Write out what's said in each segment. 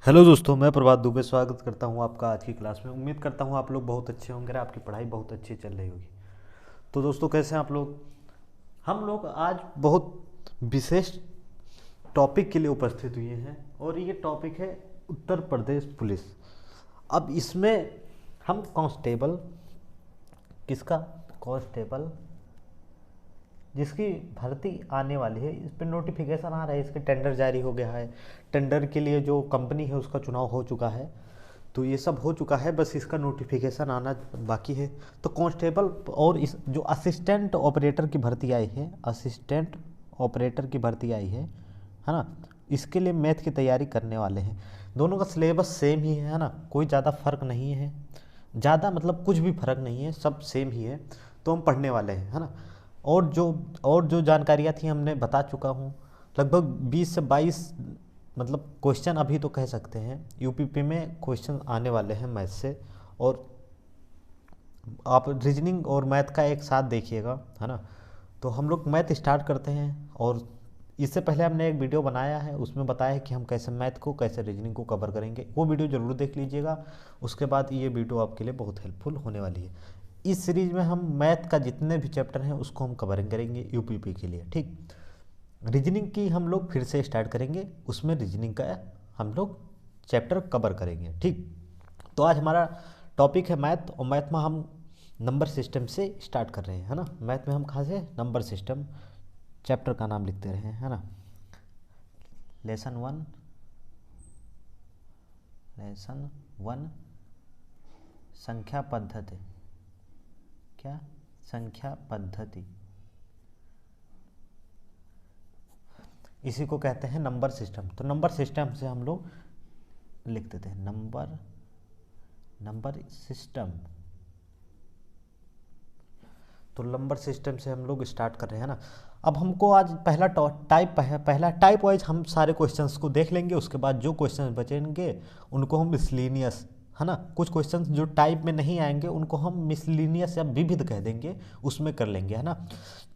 Hello दोस्तों, मैं प्रभात दुबे स्वागत करता हूं आपका आज की क्लास में। उम्मीद करता हूं आप लोग बहुत अच्छे होंगे और आपकी पढ़ाई बहुत अच्छी चल रही होगी। तो दोस्तों, कैसे हैं आप लोग? हम लोग आज बहुत विशेष टॉपिक के लिए उपस्थित हुए हैं और ये टॉपिक है उत्तर प्रदेश पुलिस। अब इसमें हम कांस्टेबल, किसका? कांस्टेबल जिसकी भर्ती आने वाली है, इस पर नोटिफिकेशन आ रहा है, इसके टेंडर जारी हो गया है। टेंडर के लिए जो कंपनी है उसका चुनाव हो चुका है, तो ये सब हो चुका है, बस इसका नोटिफिकेशन आना बाकी है। तो कांस्टेबल और इस जो असिस्टेंट ऑपरेटर की भर्ती आई है, असिस्टेंट ऑपरेटर की भर्ती आई है ना, इसके लिए मैथ की तैयारी करने वाले हैं। दोनों का सिलेबस सेम ही है ना, कोई ज़्यादा फर्क नहीं है, ज़्यादा मतलब कुछ भी फर्क नहीं है, सब सेम ही है। तो हम पढ़ने वाले हैं, है ना। और जो और जो जानकारियाँ थी हमने बता चुका हूँ। लगभग 20 से 22 मतलब क्वेश्चन अभी तो कह सकते हैं यूपीपी में क्वेश्चन आने वाले हैं मैथ से। और आप रीजनिंग और मैथ का एक साथ देखिएगा, है ना। तो हम लोग मैथ स्टार्ट करते हैं। और इससे पहले हमने एक वीडियो बनाया है, उसमें बताया है कि हम कैसे मैथ को, कैसे रीजनिंग को कवर करेंगे। वो वीडियो ज़रूर देख लीजिएगा। उसके बाद ये वीडियो आपके लिए बहुत हेल्पफुल होने वाली है। इस सीरीज में हम मैथ का जितने भी चैप्टर हैं उसको हम कवरिंग करेंगे यूपीपी के लिए, ठीक। रीजनिंग की हम लोग फिर से स्टार्ट करेंगे, उसमें रीजनिंग का हम लोग चैप्टर कवर करेंगे, ठीक। तो आज हमारा टॉपिक है मैथ, और मैथ में हम नंबर सिस्टम से स्टार्ट कर रहे हैं, है ना। मैथ में हम कहाँ से? Number system. चैप्टर का नाम लिखते रहे, है ना। लेसन वन, लेसन वन, संख्या पद्धति। क्या? संख्या पद्धति। इसी को कहते हैं नंबर सिस्टम। तो नंबर सिस्टम से हम लोग लिख देते हैं नंबर सिस्टम। तो नंबर सिस्टम से हम लोग स्टार्ट कर रहे हैं ना। अब हमको आज पहला टाइप वाइज हम सारे क्वेश्चंस को देख लेंगे। उसके बाद जो क्वेश्चंस बचेंगे उनको हम मिसलिनियस, है ना, कुछ क्वेश्चंस जो टाइप में नहीं आएंगे उनको हम मिसलिनियस या विविध कह देंगे, उसमें कर लेंगे, है ना।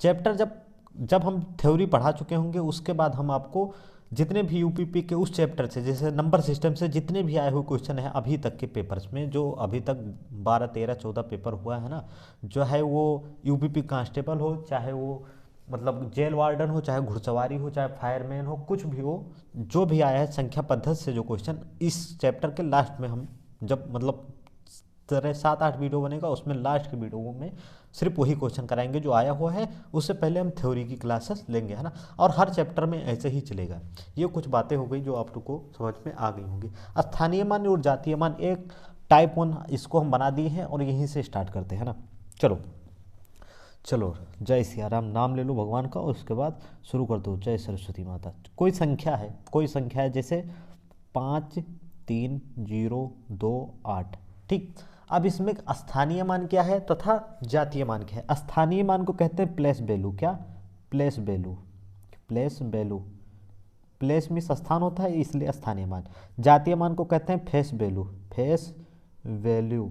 चैप्टर जब जब हम थ्योरी पढ़ा चुके होंगे उसके बाद हम आपको जितने भी यूपीपी के उस चैप्टर से, जैसे नंबर सिस्टम से जितने भी आए हुए क्वेश्चन हैं अभी तक के पेपर्स में, जो अभी तक 12 13 14 पेपर हुआ है ना, जो है वो यूपीपी कांस्टेबल हो, चाहे वो मतलब जेल वार्डन हो, चाहे घुड़सवारी हो, चाहे फायरमैन हो, कुछ भी हो, जो भी आया है संख्या पद्धति से जो क्वेश्चन, इस चैप्टर के लास्ट में हम जब मतलब तरह 7-8 वीडियो बनेगा उसमें लास्ट के वीडियो में सिर्फ वही क्वेश्चन कराएंगे जो आया हुआ है। उससे पहले हम थ्योरी की क्लासेस लेंगे, है ना। और हर चैप्टर में ऐसे ही चलेगा। ये कुछ बातें हो गई जो आप लोग को समझ में आ गई होंगी। स्थानीय मान और जातीय मान एक टाइप 1, इसको हम बना दिए हैं और यहीं से स्टार्ट करते हैं ना। चलो चलो, जय सिया राम, नाम ले लो भगवान का और उसके बाद शुरू कर दो। जय सरस्वती माता। कोई संख्या है जैसे 5 3 0 2 8, ठीक। अब इसमें स्थानीय मान क्या है तथा जातीय मान क्या है? स्थानीय मान को कहते हैं प्लेस वैल्यू। क्या? Place value. Place value, place में स्थान होता है इसलिए स्थानीय मान। जातीय मान को कहते हैं फेस वैल्यू। फेस वैल्यू,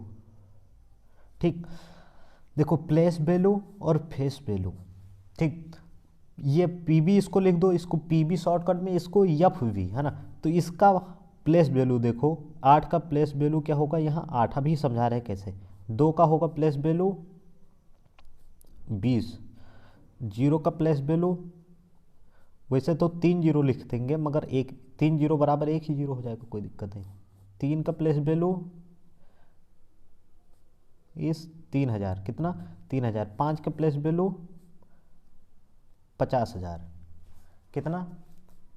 ठीक। देखो, प्लेस वैल्यू और फेस वैल्यू, ठीक। ये पीबी इसको लिख दो, इसको पीबी शॉर्टकट में, इसको एफ वी, है ना। तो इसका प्लेस वैल्यू देखो, 8 का प्लेस वैल्यू क्या होगा? यहाँ 8 अभी समझा रहे हैं कैसे। 2 का होगा प्लेस वैल्यू 20। 0 का प्लेस वैल्यू, वैसे तो 3 जीरो लिख देंगे मगर एक 3 जीरो बराबर एक ही जीरो हो जाएगा, कोई दिक्कत नहीं। 3 का प्लेस वैल्यू इस 3000, कितना? 3000। 5 का प्लेस वैल्यू 50,000, कितना?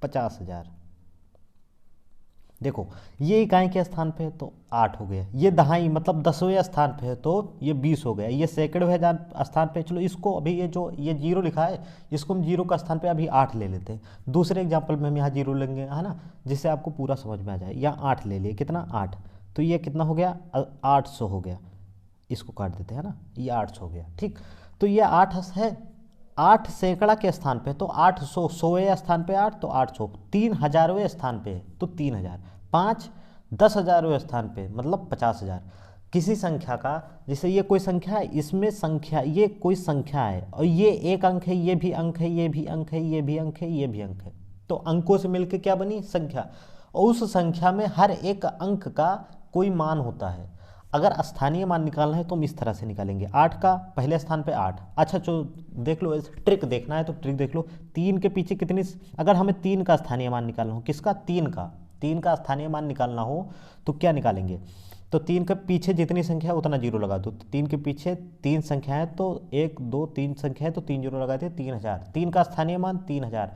50,000। देखो, ये इकाई के स्थान पे है तो 8 हो गया, ये दहाई मतलब 10वें स्थान पे है तो ये 20 हो गया, ये सैकड़वें स्थान पे। चलो इसको अभी ये जीरो लिखा है, इसको हम जीरो का स्थान पे अभी 8 ले लेते हैं। दूसरे एग्जाम्पल में हम यहाँ जीरो लेंगे, है ना, जिससे आपको पूरा समझ में आ जाए। यहाँ 8 ले लिए, कितना? 8। तो ये कितना हो गया? 800 हो गया। इसको काट देते हैं ना, ये 800 हो गया, ठीक। तो ये 8 है, 8 सैकड़ा के स्थान पे तो 800, 100वें स्थान पे 8 तो 800, 3000वें स्थान पे तो 3000, 5 10,000वें स्थान पे मतलब 50,000। किसी संख्या का, जैसे ये कोई संख्या है, इसमें संख्या, ये कोई संख्या है और ये एक अंक है, ये भी अंक है, ये भी अंक है, ये भी अंक है, ये भी अंक है, तो अंकों से मिलकर क्या बनी? संख्या। और उस संख्या में हर एक अंक का कोई मान होता है। अगर स्थानीय मान निकालना है तो हम इस तरह से निकालेंगे, 8 का पहले स्थान पे 8। अच्छा जो देख लो, ट्रिक देखना है तो ट्रिक देख लो, 3 के पीछे कितनी, अगर हमें 3 का स्थानीय मान निकालना हो, किसका, 3 का स्थानीय मान निकालना हो तो क्या निकालेंगे, तो 3 के पीछे जितनी संख्या है उतना जीरो लगा दो। तो 3 के पीछे 3 संख्या है तो 1 2 3 संख्या है तो 3 जीरो लगाते हैं, 3000। 3 का स्थानीय मान 3000।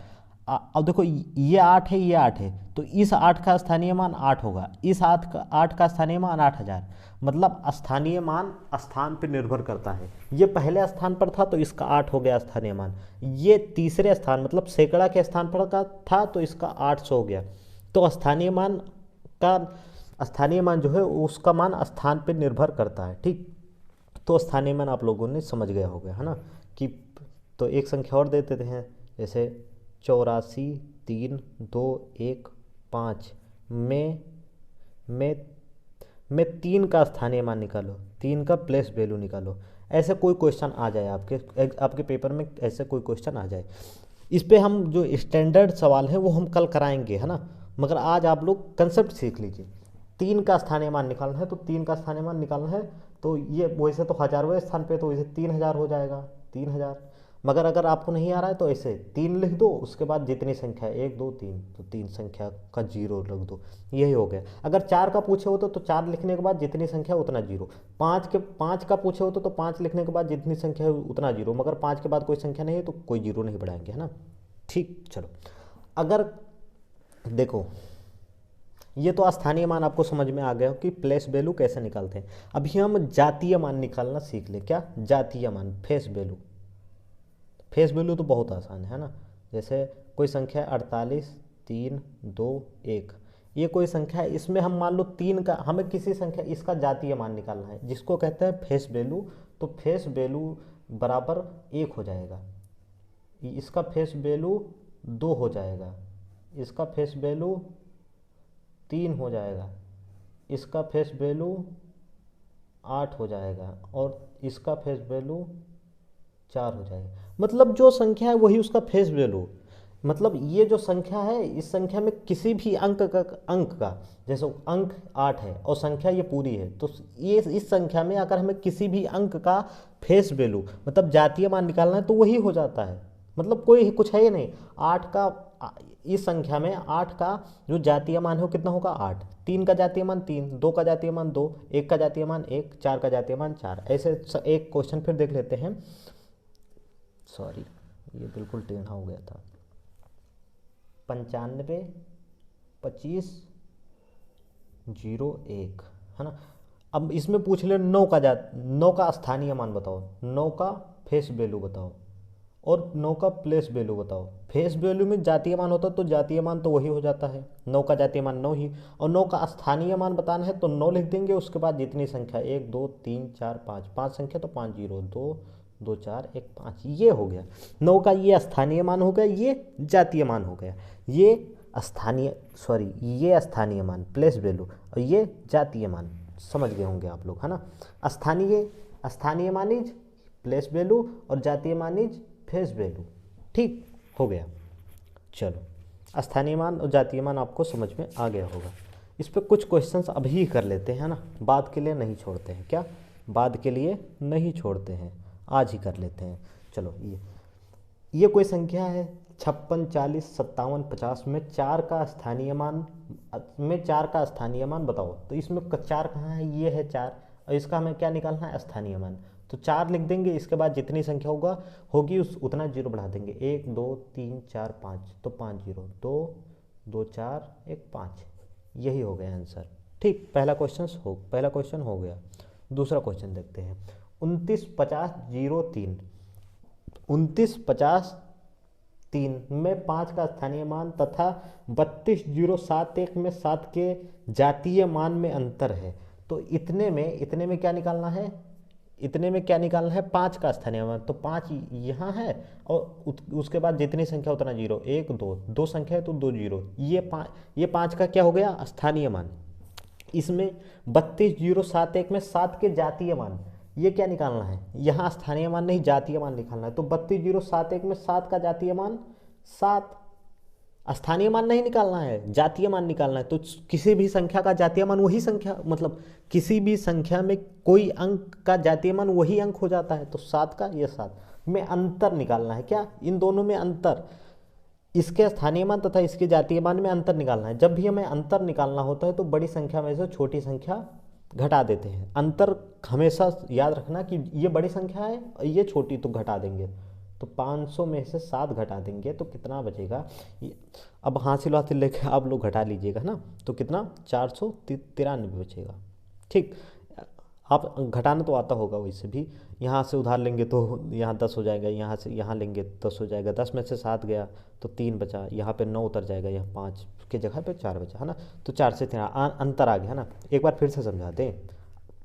अब देखो ये 8 है, ये 8 है, तो इस 8 का स्थानीय मान 8 होगा, इस 8 का स्थानीय मान 8000। मतलब स्थानीय मान स्थान पर निर्भर करता है। ये पहले स्थान पर था तो इसका 8 हो गया स्थानीय मान, ये तीसरे स्थान मतलब सैकड़ा के स्थान पर का था तो इसका 800 हो गया। तो स्थानीय मान जो है उसका मान स्थान पर निर्भर करता है। ठीक, तो स्थानीय मान आप लोगों ने समझ गया होगा, है ना कि। तो एक संख्या और दे देते हैं, जैसे 84 3 2 1 5 में 3 का स्थानीय मान निकालो, 3 का प्लेस वैल्यू निकालो। ऐसे कोई क्वेश्चन आ जाए आपके पेपर में, ऐसे कोई क्वेश्चन आ जाए। इस पे हम जो स्टैंडर्ड सवाल है वो हम कल कराएंगे, है ना, मगर आज आप लोग कंसेप्ट सीख लीजिए। 3 का स्थानीय मान निकालना है तो 3 का स्थानीय मान निकालना है तो ये वैसे तो हजारवें स्थान पे तो वैसे 3000 हो जाएगा, 3000। मगर अगर आपको नहीं आ रहा है तो ऐसे 3 लिख दो, उसके बाद जितनी संख्या है 1 2 3 तो 3 संख्या का जीरो लिख दो, यही हो गया। अगर 4 का पूछे हो तो 4 लिखने के बाद जितनी संख्या उतना जीरो। 5 का पूछे हो तो 5 लिखने के बाद जितनी संख्या है उतना जीरो, मगर 5 के बाद कोई संख्या नहीं है तो कोई जीरो नहीं बढ़ाएंगे, है ना। ठीक, चलो अगर देखो ये तो स्थानीय मान आपको समझ में आ गया हो कि प्लेस वैल्यू कैसे निकालते हैं। अभी हम जातीय मान निकालना सीख ले। क्या, जातीय मान, फेस वैल्यू। फेस वैल्यू तो बहुत आसान है ना। जैसे कोई संख्या 48 3 2 1, ये कोई संख्या है, इसमें हम मान लो 3 का, हमें किसी संख्या इसका जातीय मान निकालना है जिसको कहते हैं फेस वैल्यू। तो फेस वैल्यू बराबर 1 हो जाएगा, इसका फेस वैल्यू 2 हो जाएगा, इसका फेस वैल्यू 3 हो जाएगा, इसका फेस वैल्यू 8 हो जाएगा और इसका फेस वैल्यू 4 हो जाएगा। मतलब जो संख्या है वही उसका फेस वैल्यू। मतलब ये जो संख्या है, इस संख्या में किसी भी अंक का जैसे अंक 8 है और संख्या ये पूरी है, तो ये इस संख्या में अगर हमें किसी भी अंक का फेस वैल्यू मतलब जातीय मान निकालना है तो वही हो जाता है। मतलब कोई कुछ है ही नहीं। 8 का, इस संख्या में 8 का जो जातीय मान है वो कितना होगा, 8। 3 का जातीय मान 3, 2 का जातीय मान 2, 1 का जातीय मान 1, 4 का जातीय मान 4। ऐसे एक क्वेश्चन फिर देख लेते हैं। सॉरी, ये बिल्कुल टेढ़ा हो गया था। 95 25 01, है ना। अब इसमें पूछ ले 9 का स्थानीय मान बताओ, 9 का फेस वैल्यू बताओ और 9 का प्लेस वैल्यू बताओ। फेस वैल्यू में जातीय मान होता तो जातीय मान तो वही हो जाता है, 9 का जातीय मान 9 ही, और 9 का स्थानीय मान बताना है तो 9 लिख देंगे, उसके बाद जितनी संख्या 1 2 3 4 5, 5 संख्या तो 5 0 2 2 4 1 5, ये हो गया 9 का, ये स्थानीय मान हो गया, ये जातीय मान हो गया। ये स्थानीय मान प्लेस वैल्यू और ये जातीय मान, समझ गए होंगे आप लोग, है ना। स्थानीय मान इज प्लेस वैल्यू और जातीय मान इज फेस वैल्यू। ठीक हो गया। चलो स्थानीय मान और जातीय मान आपको समझ में आ गया होगा। इस पर कुछ क्वेश्चंस अभी ही कर लेते हैं ना, बाद के लिए नहीं छोड़ते हैं। क्या, बाद के लिए नहीं छोड़ते हैं, आज ही कर लेते हैं। चलो ये कोई संख्या है 56 40 57 50 में 4 का स्थानीय मान बताओ। तो इसमें 4 कहाँ है, ये है 4, और इसका हमें क्या निकालना है, स्थानीय मान। तो 4 लिख देंगे, इसके बाद जितनी संख्या होगी उतना जीरो बढ़ा देंगे, 1 2 3 4 5, तो 5 0 2 2 4 1 5, यही हो गया आंसर। ठीक, पहला क्वेश्चन हो गया। दूसरा क्वेश्चन देखते हैं। 29 50 03, 29 50 3 में 5 का स्थानीय मान तथा 32 071 में 7 के जातीय मान में अंतर है। तो इतने में क्या निकालना है, 5 का स्थानीय मान। तो 5 यहाँ है और उसके बाद जितनी संख्या उतना जीरो, 1 2 2 संख्या है तो 2 जीरो, ये 5 का क्या हो गया, स्थानीय मान। इसमें 32 071 में 7 के जातीय मान, ये क्या निकालना है, यहाँ स्थानीय मान नहीं जातीय मान निकालना है। तो 32 071 में 7 का जातीय मान 7, स्थानीय मान नहीं निकालना है, जातीय मान निकालना है। तो किसी भी संख्या का जातीय मान वही संख्या, मतलब किसी भी संख्या में कोई अंक का जातीय मान वही अंक हो जाता है। तो 7 का ये 7 में अंतर निकालना है, क्या इन दोनों में अंतर, इसके स्थानीय मान तथा इसके जातीय मान में अंतर निकालना है। जब भी हमें अंतर निकालना होता है तो बड़ी संख्या में से छोटी संख्या घटा देते हैं। अंतर हमेशा याद रखना कि ये बड़ी संख्या है और ये छोटी, तो घटा देंगे। तो 500 में से 7 घटा देंगे तो कितना बचेगा, अब हासिल हासिल लेके आप लोग घटा लीजिएगा ना, तो कितना 493 बचेगा। ठीक, आप घटाना तो आता होगा वैसे भी। यहाँ से उधार लेंगे तो यहाँ 10 हो जाएगा, यहाँ से यहाँ लेंगे 10 हो जाएगा, 10 में से 7 गया तो 3 बचा, यहाँ पे 9 उतर जाएगा, यहाँ 5 की जगह पे 4 बचा, है ना। तो 4 से 3 अंतर आ गया, है ना। एक बार फिर से समझा दें,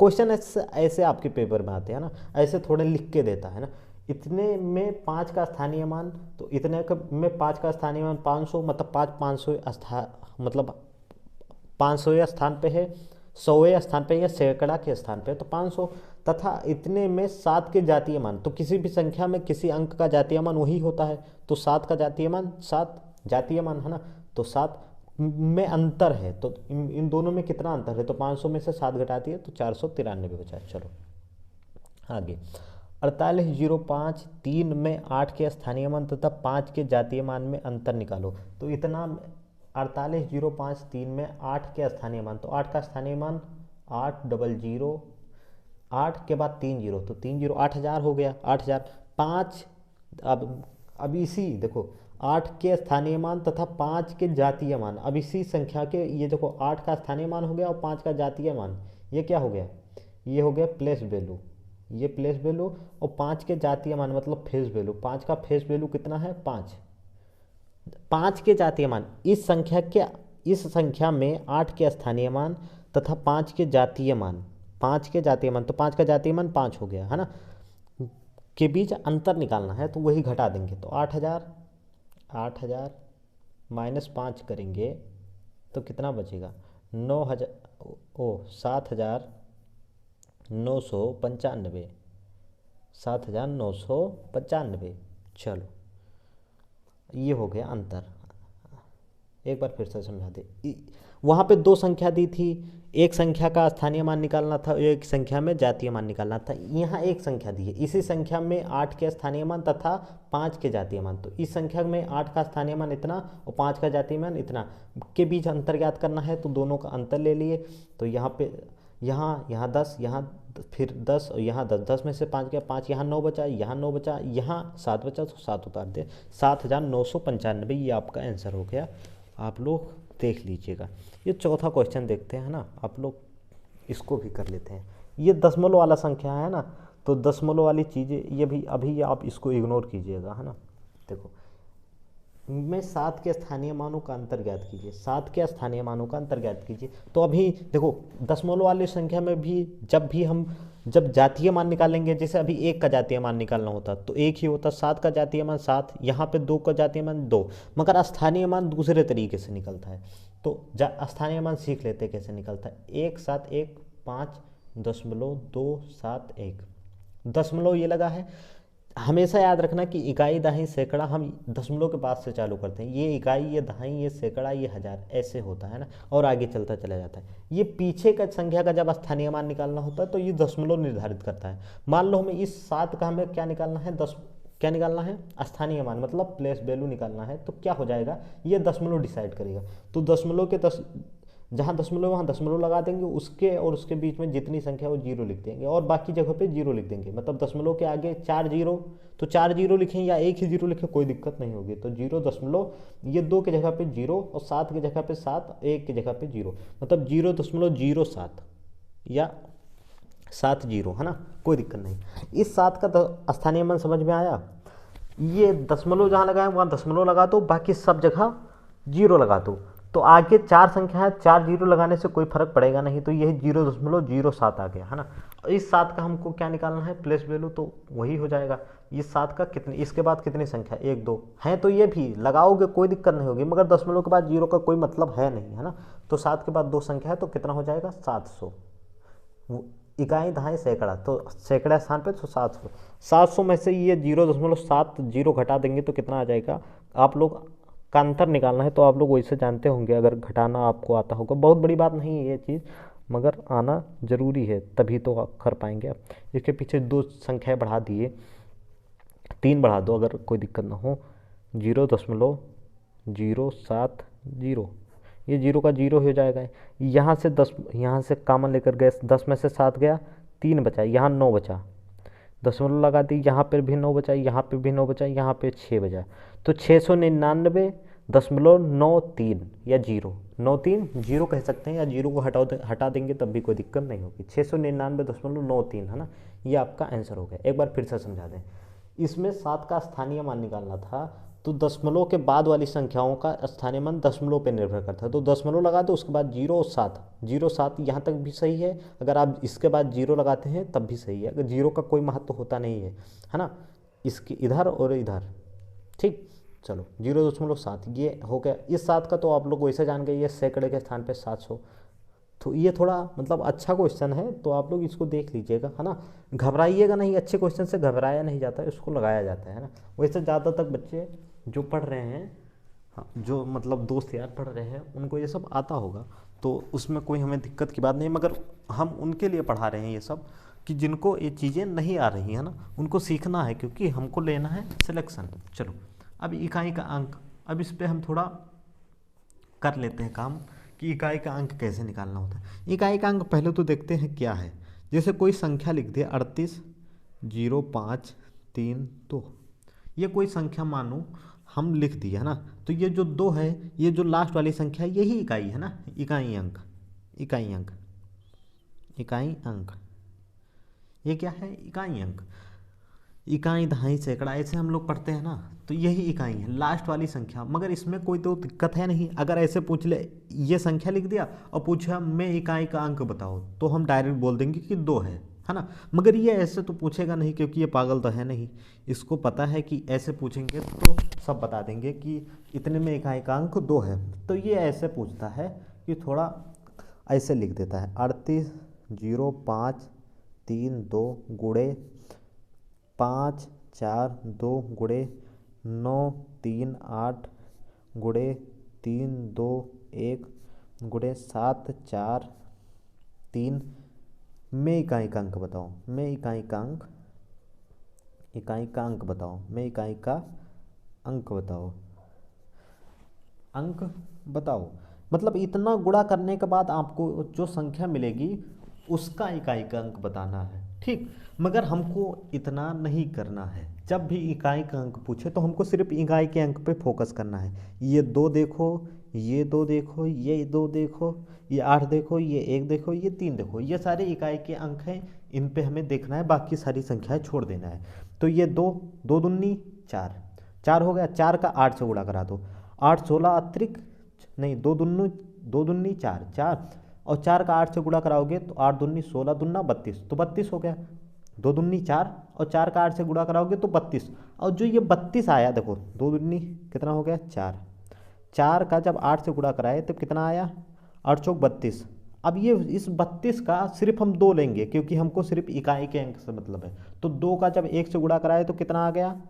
क्वेश्चन ऐसे आपके पेपर में आते हैं ना, ऐसे थोड़े लिख के देता है ना। इतने में 5 का स्थानीय मान, तो इतने में 5 का स्थानीय मान 500, मतलब 500 मतलब 500वें स्थान पे है, 100वें स्थान पे या सैकड़ा के स्थान पे, तो 500। तथा इतने में 7 के जातीय मान, तो किसी भी संख्या में किसी अंक का जातीय मान वही होता है। तो 7 का जातीय मान 7 जातीय मान, है ना। तो 7 में अंतर है, तो इन दोनों में कितना अंतर है, तो 500 में से 7 घटा दिए तो 493 बचा। चलो आगे, 4805 3 में 8 के स्थानीय मान तथा 5 के जातीय मान में अंतर निकालो। तो इतना 4805 3 में 8 के स्थानीय मान, तो 8 का स्थानीय मान 800, 8 के बाद 3 जीरो, तो 3 जीरो 8000 हो गया। 8000 5, अब इसी देखो 8 के स्थानीय मान तथा 5 के जातीय मान, अब इसी संख्या के, ये देखो 8 का स्थानीय मान हो गया और 5 का जातीय मान, ये क्या हो गया, ये हो गया प्लेस वैल्यू, ये प्लेस वैल्यू, और 5 के जातीय मान मतलब फेस वैल्यू। 5 का फेस वैल्यू कितना है 5, 5 के जातीय मान, इस संख्या में 8 के स्थानीय मान तथा 5 के जातीय मान, 5 के जातीय मान, तो 5 का जातीय मान 5 हो गया, है ना, के बीच अंतर निकालना है, तो वही घटा देंगे। तो 8000 माइनस 5 करेंगे तो कितना बचेगा 7995, 7995। चलो ये हो गया अंतर। एक बार फिर से समझा दे, वहाँ पे 2 संख्या दी थी, एक संख्या का स्थानीय मान निकालना था, एक संख्या में जातीय मान निकालना था। यहाँ एक संख्या दी है, इसी संख्या में 8 के स्थानीय मान तथा 5 के जातीय मान, तो इस संख्या में 8 का स्थानीय मान इतना और 5 का जातीय मान इतना, के बीच अंतर ज्ञात करना है। तो दोनों का अंतर ले लिए, तो यहाँ पे यहाँ 10, यहाँ फिर 10 और यहाँ 10, 10 में से 5 गया 5, यहाँ 9 बचा, यहाँ 9 बचा, यहाँ 7 बचा, तो 7 उतार दे, 7995, ये आपका आंसर हो गया। आप लोग देख लीजिएगा। ये चौथा क्वेश्चन देखते हैं, ना, आप लोग इसको भी कर लेते हैं। ये दशमलव वाला संख्या है ना, तो दशमलव वाली चीज़ें ये भी अभी आप इसको इग्नोर कीजिएगा, है ना। देखो में 7 के स्थानीय मानों का अंतर ज्ञात कीजिए, 7 के स्थानीय मानों का अंतर ज्ञात कीजिए। तो अभी देखो दशमलव वाली संख्या में भी जब जातीय मान निकालेंगे, जैसे अभी 1 का जातीय मान निकालना होता तो 1 ही होता, 7 का जातीय मान 7, यहाँ पे 2 का जातीय मान 2, मगर स्थानीय मान दूसरे तरीके से निकलता है। तो स्थानीय मान सीख लेते कैसे निकलता है, 171.5.271, दशमलव ये लगा है। हमेशा याद रखना कि इकाई, दहाई, सैकड़ा हम दशमलव के बाद से चालू करते हैं। ये इकाई, ये दहाई, ये सैकड़ा, ये हजार, ऐसे होता है ना, और आगे चलता चला जाता है। ये पीछे का संख्या का जब स्थानीय मान निकालना होता है तो ये दशमलव निर्धारित करता है। मान लो हमें इस 7 का हमें क्या निकालना है, क्या निकालना है, स्थानीय मान, मतलब प्लेस वैल्यू निकालना है। तो क्या हो जाएगा, ये दशमलव डिसाइड करेगा। तो दशमलव के जहाँ दशमलव वहाँ दशमलव लगा देंगे, उसके और उसके बीच में जितनी संख्या वो 0 लिख देंगे, और बाकी जगह पे 0 लिख देंगे। मतलब दशमलव के आगे 4 0, तो 4 0 लिखें या 1 ही 0 लिखें, कोई दिक्कत नहीं होगी। तो 0 दशमलव, ये 2 की जगह पे 0 और 7 की जगह पे 7, 1 की जगह पे 0, मतलब 0.07 या 7 0, है ना, कोई दिक्कत नहीं। इस 7 का स्थानीय मान समझ में आया। ये दशमलव जहाँ लगाए वहाँ दशमलव लगा दो, बाकी सब जगह 0 लगा दो। तो आगे 4 संख्या है, 4 0 लगाने से कोई फर्क पड़ेगा नहीं, तो यही 0.07 आ गया, है ना। इस 7 का हमको क्या निकालना है, प्लेस वैल्यू, तो वही हो जाएगा। इस 7 का कितने, इसके बाद कितनी संख्या, 1 2 है, तो ये भी लगाओगे कोई दिक्कत नहीं होगी, मगर दशमलव के बाद 0 का कोई मतलब है नहीं, है ना। तो 7 के बाद 2 संख्या है, तो कितना हो जाएगा 700। इकाई, दहाई, सैकड़ा, तो सैकड़ा स्थान पे तो 700 में से ये 0.7 0 घटा देंगे तो कितना आ जाएगा, आप लोग का अंतर निकालना है तो आप लोग वैसे जानते होंगे, अगर घटाना आपको आता होगा। बहुत बड़ी बात नहीं है ये चीज़, मगर आना ज़रूरी है, तभी तो आप कर पाएंगे आप। इसके पीछे दो संख्याएं बढ़ा दिए, 3 बढ़ा दो अगर कोई दिक्कत ना हो। 0.070, ये 0 का 0 हो जाएगा। यहाँ से 10, यहाँ से कॉमन लेकर गए, 10 में से 7 गया, 3 बचा, यहाँ 9 बचा, दशमलव लगा दी, यहाँ पर भी 9 बचा, यहाँ पे भी 9 बचा, यहाँ पे 6 बचा। तो 699.93 या 0 कह सकते हैं, या 0 को हटा देंगे तब भी कोई दिक्कत नहीं होगी। 699.93 है ना, ये आपका आंसर हो गया। एक बार फिर से समझा दें, इसमें 7 का स्थानीय मान निकालना था, तो दशमलव के बाद वाली संख्याओं का स्थानीय मान दशमलव पर निर्भर करता है। तो दशमलव लगा दो, उसके बाद 0 और 7, 0 7 यहाँ तक भी सही है। अगर आप इसके बाद 0 लगाते हैं तब भी सही है, अगर 0 का कोई महत्व होता नहीं है ना, इसके इधर और इधर। ठीक, चलो 0.7 ये हो गया। इस 7 का तो आप लोग वैसे जान गए, ये सैकड़े के स्थान पे 700। तो ये थोड़ा मतलब अच्छा क्वेश्चन है, तो आप लोग इसको देख लीजिएगा, है ना। घबराइएगा नहीं, अच्छे क्वेश्चन से घबराया नहीं जाता है, इसको लगाया जाता है ना। वैसे ज़्यादातर बच्चे जो पढ़ रहे हैं, हाँ, जो मतलब दोस्त यार पढ़ रहे हैं, उनको ये सब आता होगा, तो उसमें कोई हमें दिक्कत की बात नहीं। मगर हम उनके लिए पढ़ा रहे हैं ये सब, कि जिनको ये चीज़ें नहीं आ रही है ना, उनको सीखना है, क्योंकि हमको लेना है सिलेक्शन। चलो अब इकाई का अंक, अब इस पर हम थोड़ा कर लेते हैं काम, कि इकाई का अंक कैसे निकालना होता है। इकाई का अंक पहले तो देखते हैं क्या है। जैसे कोई संख्या लिख दिया 38,0532, ये कोई संख्या मानो हम लिख दिया है ना, तो ये जो 2 है, ये जो लास्ट वाली संख्या है, यही इकाई है ना, इकाई अंक। इकाई अंक, इकाई अंक, ये क्या है, इकाई अंक। इकाई, दहाई, सैकड़ा, ऐसे हम लोग पढ़ते हैं ना, तो यही इकाई है, लास्ट वाली संख्या। मगर इसमें कोई तो दिक्कत है नहीं। अगर ऐसे पूछ ले, ये संख्या लिख दिया और पूछा मैं इकाई का अंक बताओ, तो हम डायरेक्ट बोल देंगे कि 2 है ना। मगर ये ऐसे तो पूछेगा नहीं, क्योंकि ये पागल तो है नहीं। इसको पता है कि ऐसे पूछेंगे तो सब बता देंगे कि इतने में इकाई का अंक 2 है। तो ये ऐसे पूछता है कि थोड़ा ऐसे लिख देता है, 38,0532 गुणे 542 गुणे 938 गुणे 321 गुणे 743 में इकाई का अंक बताओ। में इकाई का अंक, इकाई का अंक बताओ, में इकाई का अंक बताओ, अंक बताओ। मतलब इतना गुणा करने के बाद आपको जो संख्या मिलेगी उसका इकाई का अंक बताना है, ठीक। मगर हमको इतना नहीं करना है। जब भी इकाई का अंक पूछे तो हमको सिर्फ इकाई के अंक पे फोकस करना है। ये 2 देखो, ये 2 देखो, ये 2 देखो, ये 8 देखो, ये 1 देखो, ये 3 देखो, ये सारे इकाई के अंक हैं, इन पे हमें देखना है, बाकी सारी संख्याएं छोड़ देना है। तो ये 2, 2 दूनी 4, 4 हो गया, 4 का 8 से गुणा करा दो, 8 16 अतिरिक्त नहीं, 2 दूनी 4, 4 और 4 का 8 से गुणा कराओगे तो 8 दूनी 16 दूना 32, तो 32 हो गया। 2 दूनी 4 और 4 का 8 से गुणा कराओगे तो 32, और जो ये 32 आया, देखो 2 दूनी कितना हो गया 4, 4 का जब 8 से गुणा कराए तो कितना आया, 8 चौक 32। अब ये इस 32 का सिर्फ हम 2 लेंगे, क्योंकि हमको सिर्फ इकाई के अंक से मतलब है। तो 2 का जब 1 से गुणा कराए तो कितना आ गया,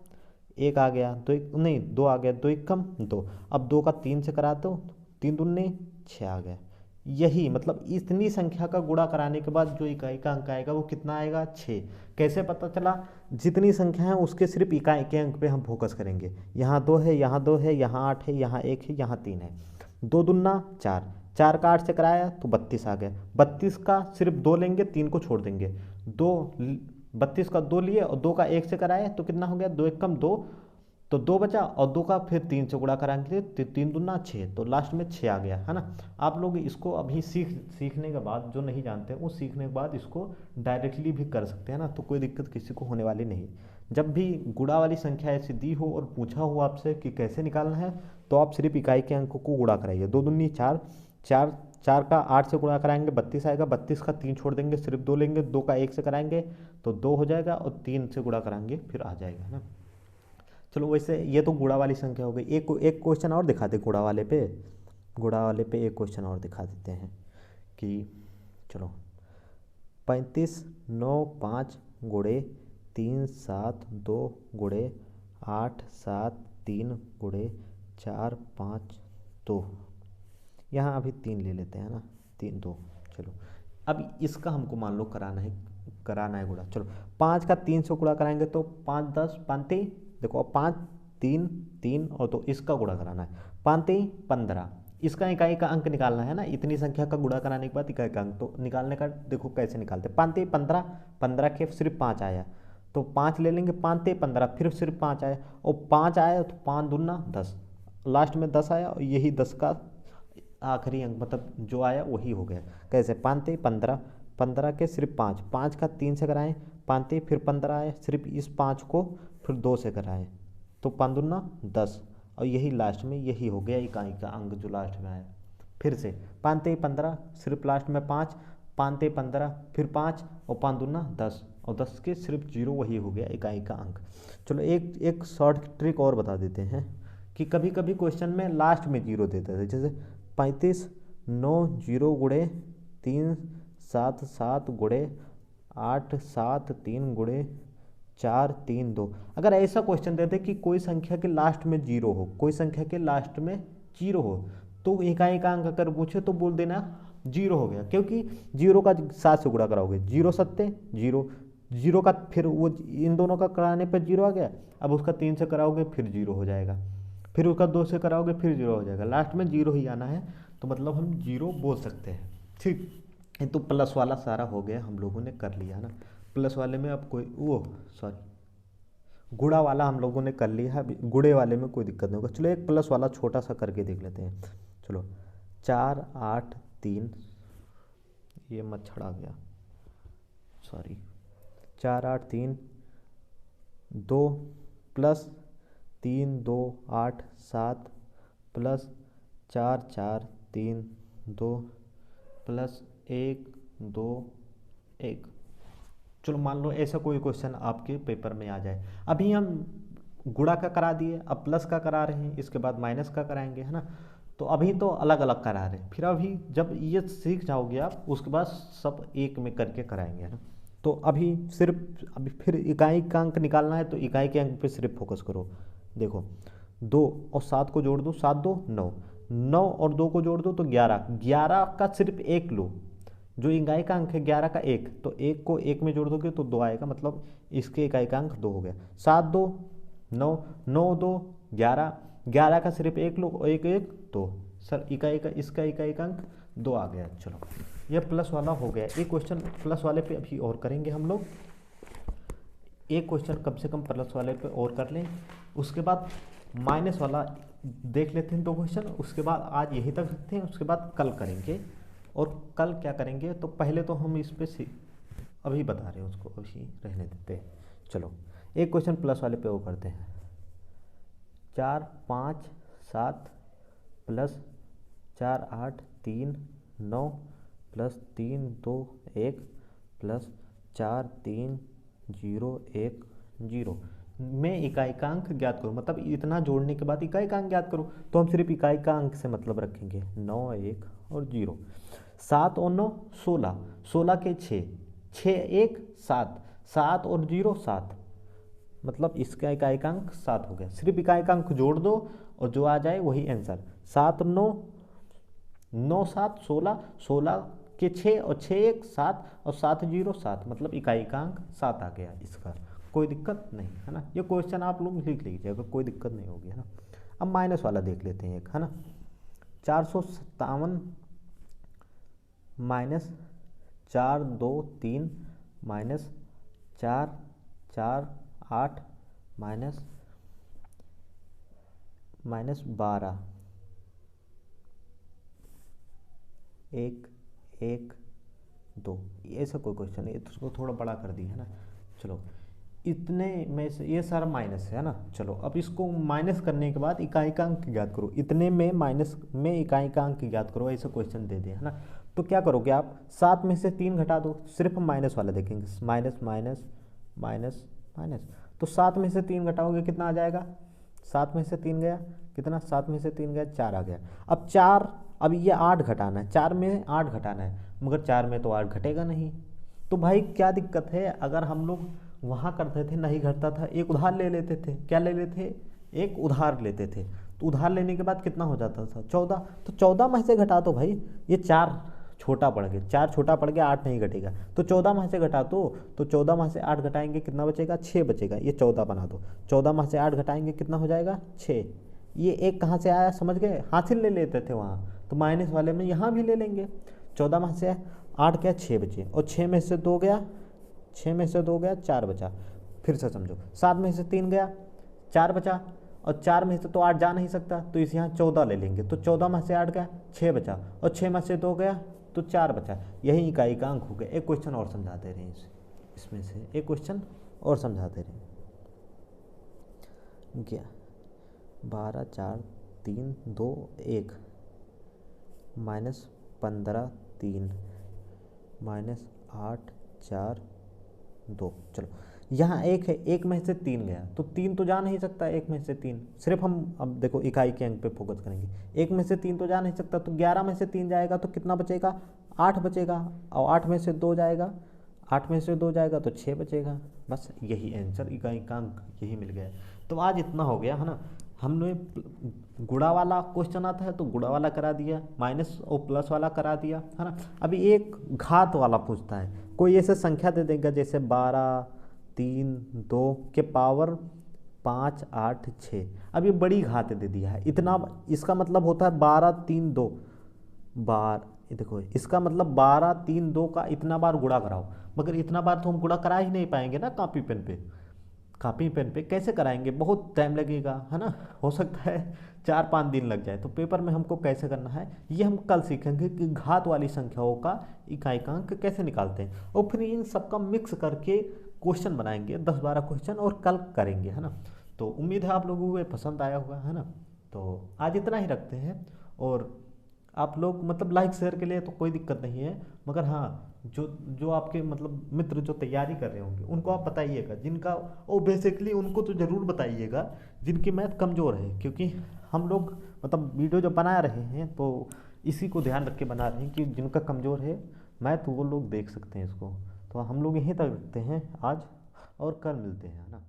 1 आ गया, तो एक नहीं 2 आ गया, 2 1 कम 2। अब 2 का 3 से करा दो, 3 दूनी 6 आ गया। यही मतलब इतनी संख्या का गुणा कराने के बाद जो इकाई का अंक आएगा वो कितना आएगा, 6। कैसे पता चला, जितनी संख्या है उसके सिर्फ इकाई के अंक पे हम फोकस करेंगे। यहाँ 2 है, यहाँ 2 है, यहाँ 8 है, यहाँ 1 है, यहाँ 3 है। 2 दूना 4, 4 का 8 से कराया तो 32 आ गया। 32 का सिर्फ 2 लेंगे, 3 को छोड़ देंगे। 32 का 2 लिए और 2 का 1 से कराए तो कितना हो गया, 2 1 कम 2, तो 2 बचा, और 2 का फिर 3 से गुणा कराएंगे तो 3 दूना 6, तो लास्ट में 6 आ गया, है ना। आप लोग इसको अभी सीखने के बाद, जो नहीं जानते वो सीखने के बाद इसको डायरेक्टली भी कर सकते हैं ना, तो कोई दिक्कत किसी को होने वाली नहीं। जब भी गुणा वाली संख्या ऐसी दी हो और पूछा हो आपसे कि कैसे निकालना है, तो आप सिर्फ इकाई के अंक को गुणा कराइए। 2 दूनी 4, 4 का 8 से गुणा कराएंगे 32 आएगा, 32 का 3 छोड़ देंगे, सिर्फ 2 लेंगे, 2 का 1 से कराएंगे तो 2 हो जाएगा, और 3 से गुणा कराएंगे फिर आ जाएगा ना। चलो वैसे ये तो गुणा वाली संख्या हो गई। एक क्वेश्चन और दिखा दे गुणा वाले पे, गुणा वाले पे एक क्वेश्चन और दिखा देते हैं कि चलो 35,9,5 गुणे 3,7,2 गुणे 8,7,3 गुणे 4 5 2, यहाँ अभी 3 ले लेते हैं ना, 3 2। चलो अब इसका हमको मान लो कराना है गुणा। चलो 5 का 3 से गुणा कराएंगे तो 5 10 5 3, देखो अब 5 3 3 और 2, इसका गुणा कराना है 5 3 15। इसका इकाई का अंक निकालना है ना, इतनी संख्या का गुणा कराने के बाद इकाई का अंक तो निकालने का देखो कैसे निकालते। 5 3 15, 15 के सिर्फ 5 आया तो 5 ले लेंगे, 5 3 15, फिर सिर्फ 5 आया और 5 आया तो 5 दूना 10, लास्ट में 10 आया और यही 10 का आखिरी अंक मतलब जो आया वही हो गया। कैसे 5 3 15, 15 के सिर्फ 5, 5 का 3 से कराएं 5 3 फिर 15 आए, सिर्फ इस 5 को फिर 2 से कराएं तो 5 दूना 10 और यही लास्ट में यही हो गया इकाई का अंक जो लास्ट में आया। फिर से 5 3 15, सिर्फ लास्ट में 5, 5 3 15 फिर 5 और 5 दूना 10 और 10 के सिर्फ 0, वही हो गया इकाई का अंक। चलो एक शॉर्ट ट्रिक और बता देते हैं कि कभी कभी क्वेश्चन में लास्ट में 0 देते थे, जैसे 35 9 0 गुणे 3 7 7 गुणे 8 7 3 गुणे 4 3 2। अगर ऐसा क्वेश्चन देते कि कोई संख्या के लास्ट में 0 हो, कोई संख्या के लास्ट में 0 हो, तो इकाई का अंक अगर पूछे तो बोल देना 0 हो गया, क्योंकि 0 का 7 से गुणा कराओगे 0 7 0, 0 का फिर वो इन दोनों का कराने पर 0 आ गया, अब उसका 3 से कराओगे फिर 0 हो जाएगा, फिर उसका 2 से कराओगे फिर 0 हो जाएगा, लास्ट में 0 ही आना है, तो मतलब हम 0 बोल सकते हैं। ठीक, तो प्लस वाला सारा हो गया, हम लोगों ने कर लिया ना। प्लस वाले में अब कोई गुणा वाला हम लोगों ने कर लिया है, गुणे वाले में कोई दिक्कत नहीं होगा। चलो एक प्लस वाला छोटा सा करके देख लेते हैं। चलो 4 8 3, ये मच्छर आ गया, सॉरी, 4 8 3 2 प्लस 3 2 8 7 प्लस 4 4 3 2 प्लस 1 2 1। चलो मान लो ऐसा कोई क्वेश्चन आपके पेपर में आ जाए। अभी हम गुणा का करा दिए, अब प्लस का करा रहे हैं, इसके बाद माइनस का कराएंगे, है ना। तो अभी तो अलग अलग करा रहे हैं, फिर अभी जब ये सीख जाओगे आप उसके बाद सब एक में करके कराएंगे, है ना। तो अभी फिर इकाई का अंक निकालना है तो इकाई के अंक पे सिर्फ फोकस करो। देखो 2 और 7 को जोड़ दो, 7 2 9, 9 और 2 को जोड़ दो तो 11, 11 का सिर्फ 1 लो, जो इकाई का अंक है 11 का 1, तो 1 को 1 में जोड़ दोगे तो 2 आएगा, मतलब इसके इकाई का अंक 2 हो गया। 7 2 9, 9 2 11, 11 का सिर्फ 1 लो, 1 1 2, सर इकाई का इसका इकाई का अंक 2 आ गया। चलो ये प्लस वाला हो गया। एक क्वेश्चन प्लस वाले पे अभी और करेंगे हम लोग, एक क्वेश्चन कम से कम प्लस वाले पे और कर लें, उसके बाद माइनस वाला देख लेते हैं 2 क्वेश्चन, उसके बाद आज यही तक रखते हैं, उसके बाद कल करेंगे। और कल क्या करेंगे तो पहले तो हम इस पे अभी बता रहे हैं, उसको अभी रहने देते हैं। चलो एक क्वेश्चन प्लस वाले पे वो करते हैं। 4 5 7 प्लस 4 8 3 9 प्लस 3 2 1 प्लस 4 3 0 1 0 में इकाई का अंक ज्ञात करो। मतलब इतना जोड़ने के बाद इकाई का अंक ज्ञात करो, तो हम सिर्फ इकाई का अंक से मतलब रखेंगे। 9 1 और 0, 7 और 9 16, 16 के 6, 6 1 7, 7 और 0 7, मतलब इसका इकाई का अंक 7 हो गया। सिर्फ इकाई का अंक जोड़ दो और जो आ जाए वही आंसर। 7 9 9 7 16, 16 के 6 और 6 1 7 और 7 0 7, मतलब इकाई का अंक 7 आ गया इसका। कोई दिक्कत नहीं, है ना। ये क्वेश्चन आप लोग लिख लीजिएगा, कोई दिक्कत नहीं होगी, है ना। अब माइनस वाला देख लेते हैं एक, है ना। 457 माइनस 4 2 3 माइनस 4 4 8 माइनस 12 1 1 2, ऐसा कोई क्वेश्चन है, तो उसको थोड़ा बड़ा कर दिया, है ना। चलो इतने में से ये सारा माइनस है ना। चलो अब इसको माइनस करने के बाद इकाई का अंक ज्ञात करो। इतने में माइनस में इकाई का अंक ज्ञात करो, ऐसा क्वेश्चन दे दिया, है ना। तो क्या करोगे आप, 7 में से 3 घटा दो, सिर्फ माइनस वाला देखेंगे। माइनस माइनस माइनस माइनस, तो 7 में से 3 घटाओगे कितना आ जाएगा। 7 में से 3 गया कितना, 7 में से 3 गया 4 आ गया। अब 4, अब ये 8 घटाना है, 4 में 8 घटाना है, मगर 4 में तो 8 घटेगा नहीं। तो भाई क्या दिक्कत है, अगर हम लोग वहाँ करते थे नहीं घटता था, एक उधार ले लेते थे। क्या ले लेते थे, एक उधार लेते थे। तो उधार लेने के बाद कितना हो जाता था 14, तो 14 में से घटा दो भाई, ये 4 छोटा पड़ गया, 4 छोटा पड़ गया, 8 नहीं घटेगा, तो 14 में से घटा दो, तो 14 में से 8 घटाएंगे कितना बचेगा 6 बचेगा, ये 14 बना दो, 14 में से 8 घटाएंगे कितना हो जाएगा 6। ये एक कहाँ से आया समझ गए, हासिल ले लेते थे वहाँ, तो माइनस वाले में यहाँ भी ले लेंगे। 14 में से 8 गया 6 बचे, और 6 में से 2 गया, 6 में से 2 गया 4 बचा, फिर से समझो 7 में से 3 गया 4 बचा, और 4 में से तो 8 जा नहीं सकता, तो इस यहाँ 14 ले लेंगे, तो 14 में से 8 गया 6 बचा, और 6 में से 2 गया तो 4 बचा, यही इकाई का अंक हो गया। एक क्वेश्चन और समझाते रहे इसमें से एक क्वेश्चन और समझाते रहे। क्या 12 4 3 2 1 माइनस 15 3 माइनस 8 4 2, चलो यहाँ एक है, एक में से 3 गया, तो 3 तो जा नहीं सकता, एक में से 3, सिर्फ हम अब देखो इकाई के अंक पे फोकस करेंगे, एक में से 3 तो जा नहीं सकता, तो 11 में से 3 जाएगा तो कितना बचेगा 8 बचेगा, और 8 में से 2 जाएगा, 8 में से 2 जाएगा तो 6 बचेगा, बस यही आंसर, इकाई का अंक यही मिल गया। तो आज इतना हो गया है ना, हमने गुणा वाला क्वेश्चन आता है तो गुणा वाला करा दिया, माइनस और प्लस वाला करा दिया है ना। अभी एक घात वाला पूछता है, कोई ऐसे संख्या दे देगा जैसे 12 3 2 के पावर 5 8 6, अब ये बड़ी घात दे दिया है इतना, इसका मतलब होता है 12 3 2 बार, ये देखो इसका मतलब 12 3 2 का इतना बार गुणा कराओ, मगर इतना बार तो हम गुणा करा ही नहीं पाएंगे ना कापी पेन पे, कापी पेन पे कैसे कराएंगे, बहुत टाइम लगेगा है ना, हो सकता है 4-5 दिन लग जाए। तो पेपर में हमको कैसे करना है ये हम कल सीखेंगे कि घात वाली संख्याओं का इकाई का अंक कैसे निकालते हैं, और फिर इन सबका मिक्स करके क्वेश्चन बनाएंगे 10-12 क्वेश्चन, और कल करेंगे है ना। तो उम्मीद है आप लोगों को ये पसंद आया होगा है ना। तो आज इतना ही रखते हैं, और आप लोग मतलब लाइक शेयर के लिए तो कोई दिक्कत नहीं है, मगर हाँ जो जो आपके मतलब मित्र जो तैयारी कर रहे होंगे उनको आप बताइएगा, जिनका ओ बेसिकली उनको तो ज़रूर बताइएगा जिनकी मैथ कमज़ोर है, क्योंकि हम लोग मतलब वीडियो जो बना रहे हैं तो इसी को ध्यान रख के बना रहे हैं कि जिनका कमज़ोर है मैथ वो लोग देख सकते हैं इसको। तो हम लोग यहीं तक रखते हैं आज, और कल मिलते हैं है ना।